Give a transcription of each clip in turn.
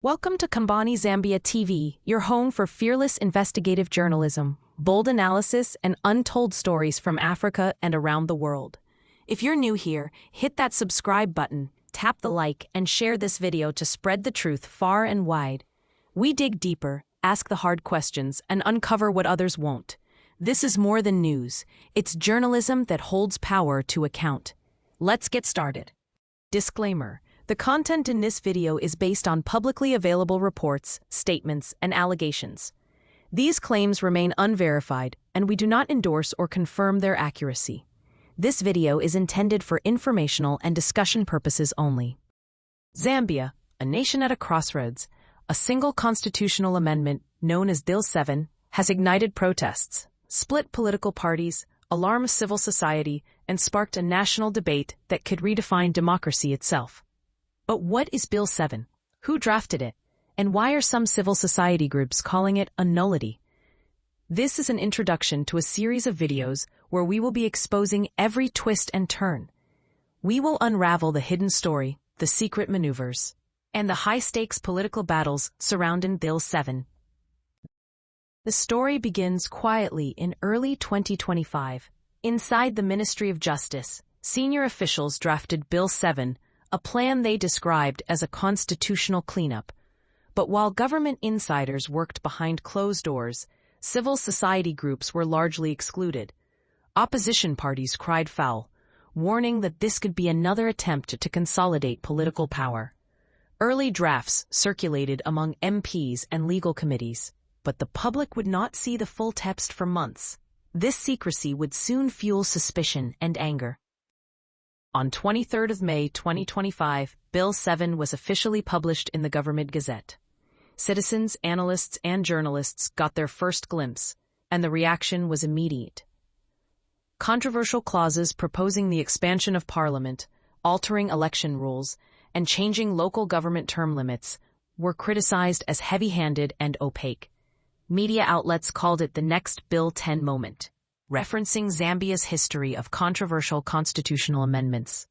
Welcome to Kambani Zambia TV, your home for fearless investigative journalism, bold analysis, and untold stories from Africa and around the world. If you're new here, hit that subscribe button, tap the like, and share this video to spread the truth far and wide. We dig deeper, ask the hard questions, and uncover what others won't. This is more than news. It's journalism that holds power to account. Let's get started. Disclaimer. The content in this video is based on publicly available reports, statements, and allegations. These claims remain unverified, and we do not endorse or confirm their accuracy. This video is intended for informational and discussion purposes only. Zambia, a nation at a crossroads, a single constitutional amendment, known as Bill 7, has ignited protests, split political parties, alarmed civil society, and sparked a national debate that could redefine democracy itself. But what is Bill 7? Who drafted it? And why are some civil society groups calling it a nullity? This is an introduction to a series of videos where we will be exposing every twist and turn. We will unravel the hidden story, the secret maneuvers, and the high-stakes political battles surrounding Bill 7. The story begins quietly in early 2025. Inside the Ministry of Justice, senior officials drafted Bill 7, a plan they described as a constitutional cleanup. But while government insiders worked behind closed doors, civil society groups were largely excluded. Opposition parties cried foul, warning that this could be another attempt to consolidate political power. Early drafts circulated among MPs and legal committees, but the public would not see the full text for months. This secrecy would soon fuel suspicion and anger. On 23 May 2025, Bill 7 was officially published in the Government Gazette. Citizens, analysts, and journalists got their first glimpse, and the reaction was immediate. Controversial clauses proposing the expansion of Parliament, altering election rules, and changing local government term limits were criticized as heavy-handed and opaque. Media outlets called it the next Bill 10 moment, referencing Zambia's history of controversial constitutional amendments.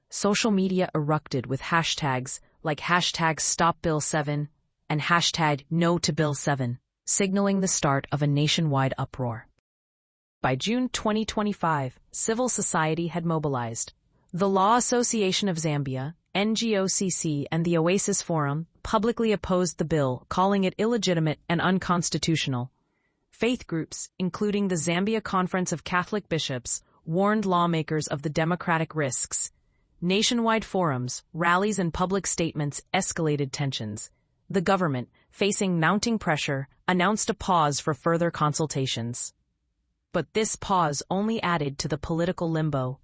Social media erupted with hashtags like #StopBill7 and #NoToBill7, signaling the start of a nationwide uproar. By June 2025, civil society had mobilized. The Law Association of Zambia, NGOCC, and the Oasis Forum publicly opposed the bill, calling it illegitimate and unconstitutional. Faith groups, including the Zambia Conference of Catholic Bishops, warned lawmakers of the democratic risks. Nationwide forums, rallies, and public statements escalated tensions. The government, facing mounting pressure, announced a pause for further consultations. But this pause only added to the political limbo.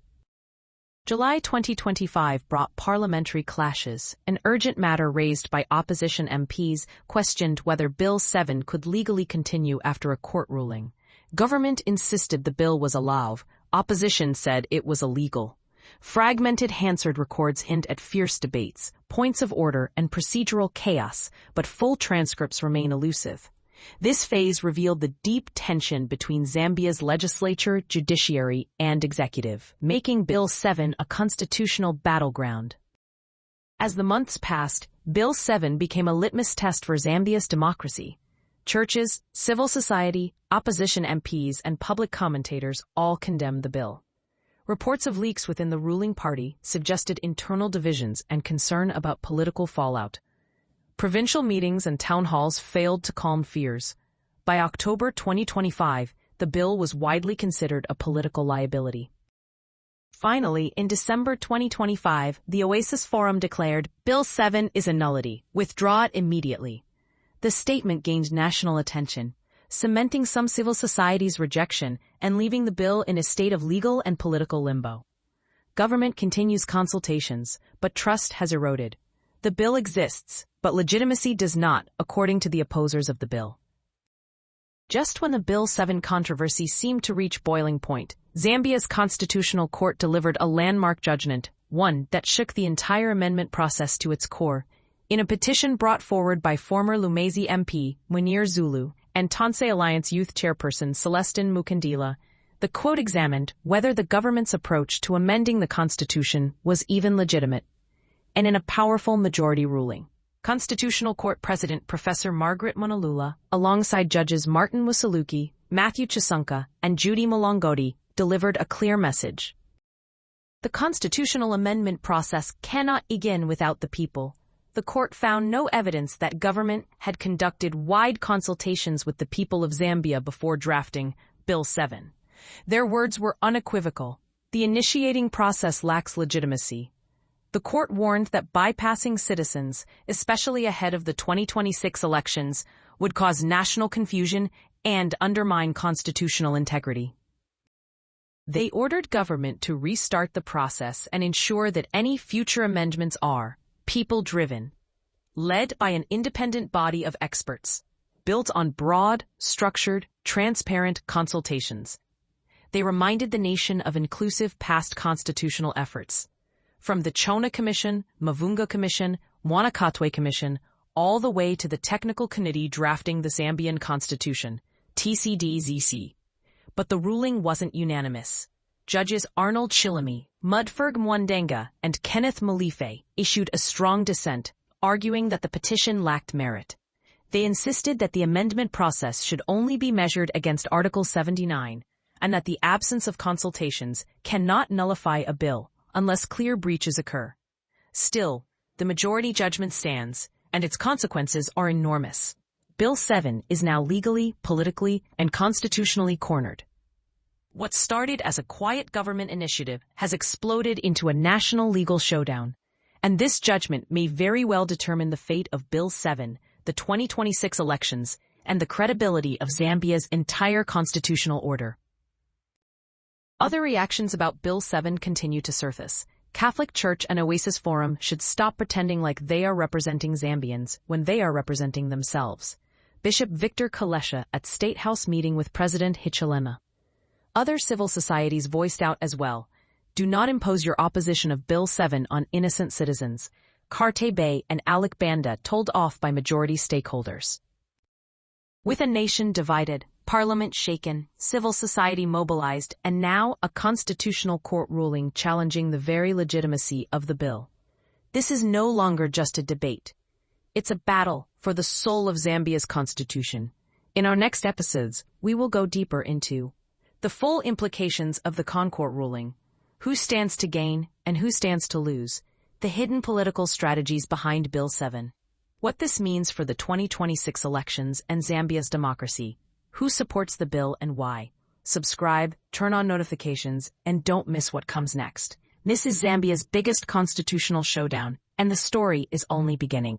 July 2025 brought parliamentary clashes. An urgent matter raised by opposition MPs questioned whether Bill 7 could legally continue after a court ruling. Government insisted the bill was allowed. Opposition said it was illegal. Fragmented Hansard records hint at fierce debates, points of order, and procedural chaos, but full transcripts remain elusive. This phase revealed the deep tension between Zambia's legislature, judiciary, and executive, making Bill 7 a constitutional battleground. As the months passed, Bill 7 became a litmus test for Zambia's democracy. Churches, civil society, opposition MPs, and public commentators all condemned the bill. Reports of leaks within the ruling party suggested internal divisions and concern about political fallout. Provincial meetings and town halls failed to calm fears. By October 2025, the bill was widely considered a political liability. Finally, in December 2025, the Oasis Forum declared, "Bill 7 is a nullity. Withdraw it immediately." The statement gained national attention, cementing some civil society's rejection and leaving the bill in a state of legal and political limbo. Government continues consultations, but trust has eroded. The bill exists, but legitimacy does not, according to the opposers of the bill. Just when the Bill 7 controversy seemed to reach boiling point, Zambia's Constitutional Court delivered a landmark judgment, one that shook the entire amendment process to its core. In a petition brought forward by former Lumezi MP, Munir Zulu, and Tonse Alliance Youth Chairperson Celestine Mukandila, the court examined whether the government's approach to amending the Constitution was even legitimate. And in a powerful majority ruling, Constitutional Court President Professor Margaret Monalula, alongside judges Martin Musaluki, Matthew Chisunka, and Judy Mulongoti, delivered a clear message. The constitutional amendment process cannot begin without the people. The court found no evidence that government had conducted wide consultations with the people of Zambia before drafting Bill 7. Their words were unequivocal. The initiating process lacks legitimacy. The court warned that bypassing citizens, especially ahead of the 2026 elections, would cause national confusion and undermine constitutional integrity. They ordered government to restart the process and ensure that any future amendments are people-driven, led by an independent body of experts, built on broad, structured, transparent consultations. They reminded the nation of inclusive past constitutional efforts. From the Chona Commission, Mavunga Commission, Wanakatwe Commission, all the way to the Technical Committee drafting the Zambian Constitution, TCD-ZC. But the ruling wasn't unanimous. Judges Arnold Chilimi, Mudfurg Mwandenga, and Kenneth Malife issued a strong dissent, arguing that the petition lacked merit. They insisted that the amendment process should only be measured against Article 79, and that the absence of consultations cannot nullify a bill unless clear breaches occur. Still, the majority judgment stands, and its consequences are enormous. Bill 7 is now legally, politically, and constitutionally cornered. What started as a quiet government initiative has exploded into a national legal showdown, and this judgment may very well determine the fate of Bill 7, the 2026 elections, and the credibility of Zambia's entire constitutional order. Other reactions about Bill 7 continue to surface. Catholic Church and Oasis Forum should stop pretending like they are representing Zambians when they are representing themselves. Bishop Victor Kalesha at State House meeting with President Hichilema. Other civil societies voiced out as well. Do not impose your opposition of Bill 7 on innocent citizens. Carte Bay and Alec Banda told off by majority stakeholders. With a nation divided, Parliament shaken, civil society mobilized, and now a constitutional court ruling challenging the very legitimacy of the bill. This is no longer just a debate. It's a battle for the soul of Zambia's constitution. In our next episodes, we will go deeper into the full implications of the Concourt ruling, who stands to gain and who stands to lose, the hidden political strategies behind Bill 7, what this means for the 2026 elections and Zambia's democracy, who supports the bill and why. Subscribe, turn on notifications, and don't miss what comes next. This is Zambia's biggest constitutional showdown, and the story is only beginning.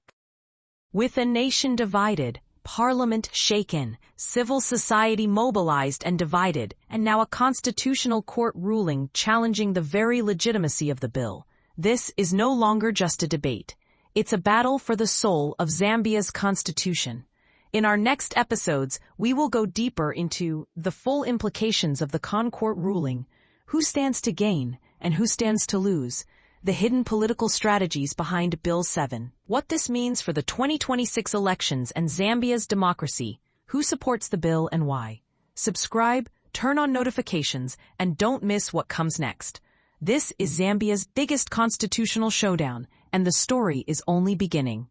With a nation divided, Parliament shaken, civil society mobilized and divided, and now a constitutional court ruling challenging the very legitimacy of the bill. This is no longer just a debate. It's a battle for the soul of Zambia's constitution. In our next episodes, we will go deeper into the full implications of the Concourt ruling, who stands to gain and who stands to lose, the hidden political strategies behind Bill 7, what this means for the 2026 elections and Zambia's democracy, who supports the bill and why. Subscribe, turn on notifications, and don't miss what comes next. This is Zambia's biggest constitutional showdown, and the story is only beginning.